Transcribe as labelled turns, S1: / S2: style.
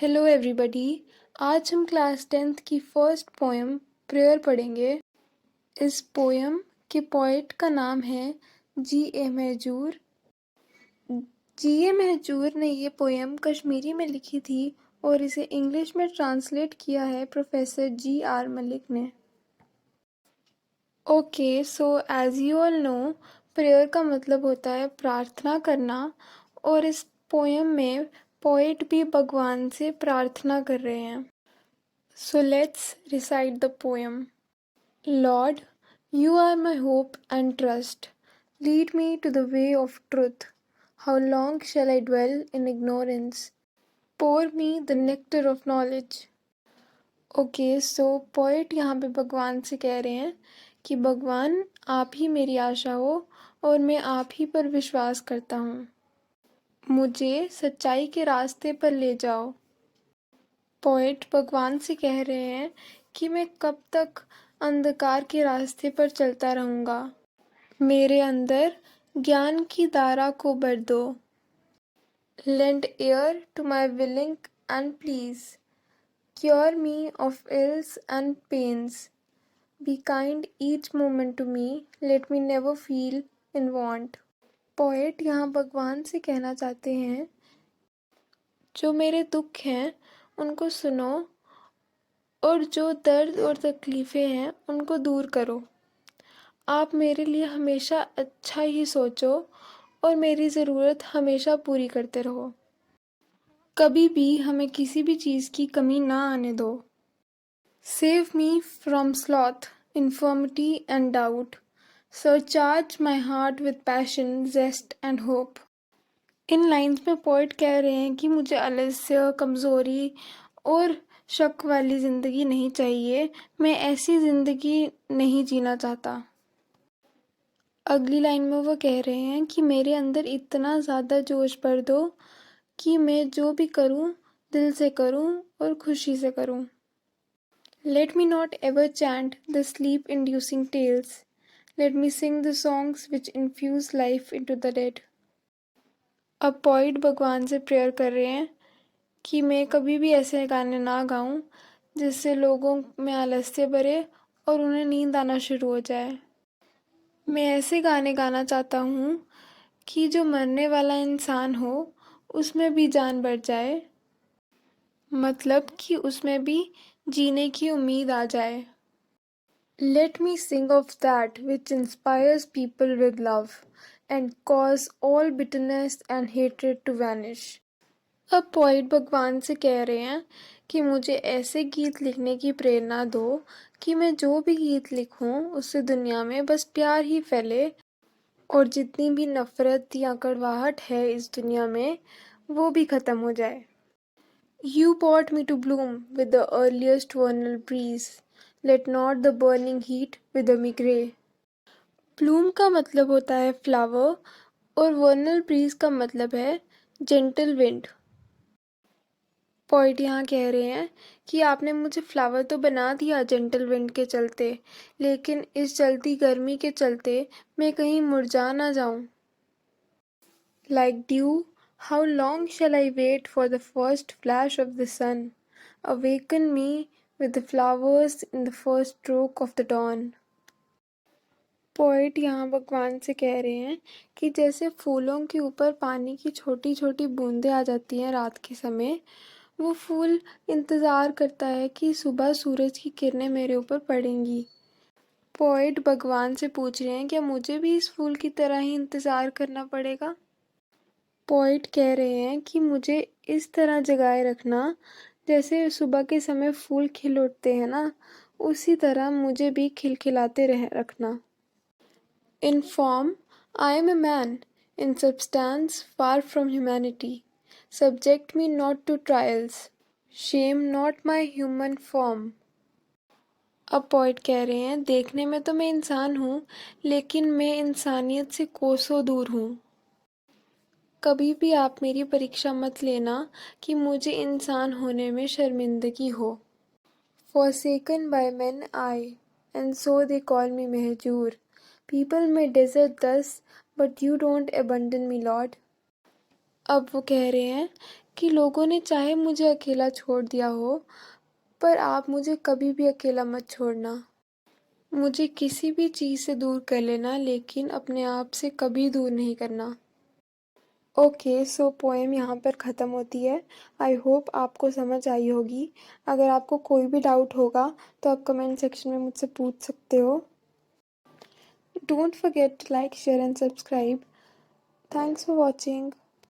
S1: Hello everybody. आज हम class 10th की फर्स्ट पोएम प्रेयर पढ़ेंगे। इस पोएम के पोएट का नाम है जी.ए. महजूर। जी.ए. महजूर ने ये पोएम कश्मीरी में लिखी थी और इसे इंग्लिश में ट्रांसलेट किया है प्रोफेसर जी.आर. मलिक ने। Okay, so as you all know, prayer का मतलब होता है प्रार्थना करना, और इस पोएम में पोएट भी भगवान से प्रार्थना कर रहे हैं। So let's recite the poem. Lord, you are my hope and trust. Lead me to the way of truth. How long shall I dwell in ignorance? Pour me the nectar of knowledge. Okay, so poet यहाँ पे भगवान से कह रहे हैं कि भगवान आप ही मेरी आशा हो और मैं आप ही पर विश्वास करता हूँ। मुझे सच्चाई के रास्ते पर ले जाओ। पोएट भगवान से कह रहे हैं कि मैं कब तक अंधकार के रास्ते पर चलता रहूँगा। मेरे अंदर ज्ञान की धारा को भर दो। Lend ear to my willing and please cure me of ills and pains. Be kind each moment to me, let me never feel in want. Poet यहाँ भगवान से कहना चाहते हैं, जो मेरे दुख हैं उनको सुनो और जो दर्द और तकलीफ़ें हैं उनको दूर करो। आप मेरे लिए हमेशा अच्छा ही सोचो और मेरी ज़रूरत हमेशा पूरी करते रहो। कभी भी हमें किसी भी चीज़ की कमी ना आने दो। Save me from sloth, infirmity and doubt. Surcharge my heart with passion, zest and hope. इन लाइन्स में पोइट कह रहे हैं कि मुझे आलस्य, कमज़ोरी और शक वाली ज़िंदगी नहीं चाहिए। मैं ऐसी ज़िंदगी नहीं जीना चाहता। अगली लाइन में वो कह रहे हैं कि मेरे अंदर इतना ज़्यादा जोश भर दो कि मैं जो भी करूं दिल से करूं और खुशी से करूं। Let me not ever chant the sleep inducing tales. Let me sing the songs which infuse life into the dead. अब पोइट भगवान से प्रेयर कर रहे हैं कि मैं कभी भी ऐसे गाने ना गाऊं जिससे लोगों में आलस्य भरे और उन्हें नींद आना शुरू हो जाए। मैं ऐसे गाने गाना चाहता हूँ कि जो मरने वाला इंसान हो उसमें भी जान बढ़ जाए, मतलब कि उसमें भी जीने की उम्मीद आ जाए। Let me sing of that which inspires people with love and cause all bitterness and hatred to vanish. अब पोइट भगवान से कह रहे हैं कि मुझे ऐसे गीत लिखने की प्रेरणा दो कि मैं जो भी गीत लिखूं उससे दुनिया में बस प्यार ही फैले और जितनी भी नफ़रत या कड़वाहट है इस दुनिया में वो भी ख़त्म हो जाए। You brought me to bloom with the earliest vernal breeze. Let not the burning heat wither me grey. Bloom का मतलब होता है फ्लावर और वर्नल ब्रीज का मतलब है जेंटल विंड। पोइट यहाँ कह रहे हैं कि आपने मुझे फ्लावर तो बना दिया जेंटल विंड के चलते, लेकिन इस जलती गर्मी के चलते मैं कहीं मुरझा ना जाऊं। Like dew, how long shall I wait for the first flash of the sun? Awaken me with the flowers in the first stroke of the dawn. Poet यहाँ भगवान से कह रहे हैं कि जैसे फूलों के ऊपर पानी की छोटी छोटी बूंदें आ जाती हैं रात के समय, वो फूल इंतज़ार करता है कि सुबह सूरज की किरणें मेरे ऊपर पड़ेंगी। पोइट भगवान से पूछ रहे हैं क्या मुझे भी इस फूल की तरह ही इंतज़ार करना पड़ेगा। पोइट कह रहे हैं कि मुझे इस तरह जगाए रखना जैसे सुबह के समय फूल खिल उठते हैं ना, उसी तरह मुझे भी खिलखिलाते रखना। In form I am a man, in substance far from humanity. Subject me not to trials, shame not my human form. अब पोइट कह रहे हैं देखने में तो मैं इंसान हूँ, लेकिन मैं इंसानियत से कोसों दूर हूँ। कभी भी आप मेरी परीक्षा मत लेना कि मुझे इंसान होने में शर्मिंदगी हो। Forsaken by men I, and so they call me Mahjoor. People may desert thus, but you don't abandon me, Lord। अब वो कह रहे हैं कि लोगों ने चाहे मुझे अकेला छोड़ दिया हो, पर आप मुझे कभी भी अकेला मत छोड़ना। मुझे किसी भी चीज़ से दूर कर लेना, लेकिन अपने आप से कभी दूर नहीं करना। ओके, सो पोएम यहाँ पर ख़त्म होती है। आई होप आपको समझ आई होगी। अगर आपको कोई भी डाउट होगा तो आप कमेंट सेक्शन में मुझसे पूछ सकते हो। Don't forget to like, share and subscribe. Thanks for watching.